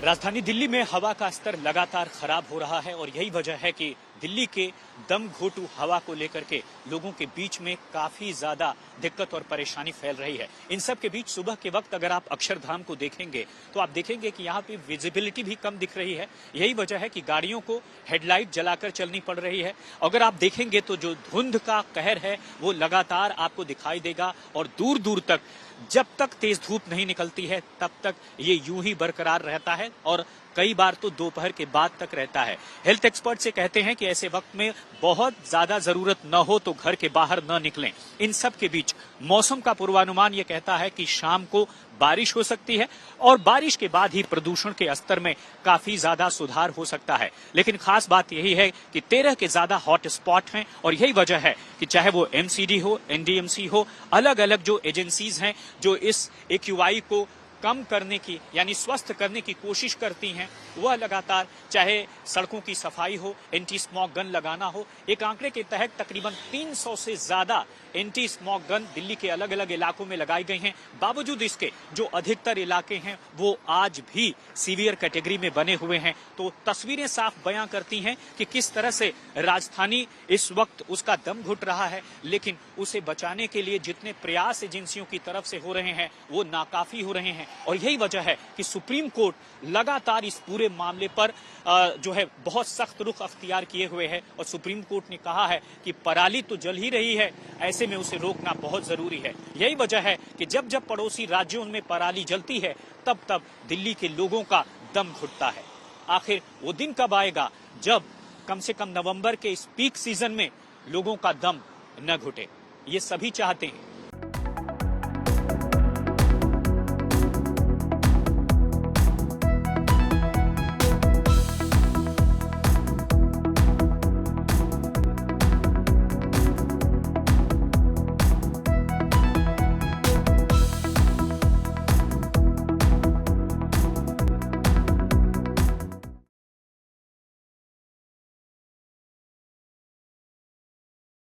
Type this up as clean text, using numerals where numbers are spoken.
राजधानी दिल्ली में हवा का स्तर लगातार खराब हो रहा है और यही वजह है कि दिल्ली के दम घोटू हवा को लेकर के लोगों के बीच में काफी ज्यादा दिक्कत और परेशानी फैल रही है। इन सब के बीच सुबह के वक्त अगर आप अक्षरधाम को देखेंगे तो आप देखेंगे कि यहाँ पे विजिबिलिटी भी कम दिख रही है। यही वजह है कि गाड़ियों को हेडलाइट जलाकर चलनी पड़ रही है। अगर आप देखेंगे तो जो धुंध का कहर है वो लगातार आपको दिखाई देगा और दूर दूर तक जब तक तेज धूप नहीं निकलती है तब तक ये यूं ही बरकरार रहता है और कई बार तो दोपहर के बाद तक रहता है। हेल्थ एक्सपर्ट से कहते हैं कि ऐसे वक्त में बहुत ज्यादा जरूरत न हो तो घर के बाहर न निकलें। इन सब के बीच मौसम का पूर्वानुमान ये कहता है कि शाम को बारिश हो सकती है और बारिश के बाद ही प्रदूषण के स्तर में काफी ज्यादा सुधार हो सकता है। लेकिन खास बात यही है कि 13 के ज्यादा हॉट स्पॉट हैं और यही वजह है कि चाहे वो एमसीडी हो, एनडीएमसी हो, अलग अलग जो एजेंसीज हैं जो इस एक्यूआई को कम करने की यानी स्वस्थ करने की कोशिश करती हैं, वह लगातार चाहे सड़कों की सफाई हो, एंटी स्मॉग गन लगाना हो। एक आंकड़े के तहत तकरीबन 300 से ज्यादा एंटी स्मॉग गन दिल्ली के अलग अलग इलाकों में लगाई गई हैं। बावजूद इसके जो अधिकतर इलाके हैं वो आज भी सीवियर कैटेगरी में बने हुए हैं। तो तस्वीरें साफ बयां करती हैं कि किस तरह से राजधानी इस वक्त उसका दम घुट रहा है, लेकिन उसे बचाने के लिए जितने प्रयास एजेंसियों की तरफ से हो रहे हैं वो नाकाफी हो रहे हैं। और यही वजह है कि सुप्रीम कोर्ट लगातार इस पूरे मामले पर जो है बहुत सख्त रुख अख्तियार किए हुए है और सुप्रीम कोर्ट ने कहा है कि पराली तो जल ही रही है, ऐसे में उसे रोकना बहुत जरूरी है। यही वजह है कि जब जब पड़ोसी राज्यों में पराली जलती है तब तब दिल्ली के लोगों का दम घुटता है। आखिर वो दिन कब आएगा जब कम से कम नवंबर के इस पीक सीजन में लोगों का दम न घुटे? ये सभी चाहते हैं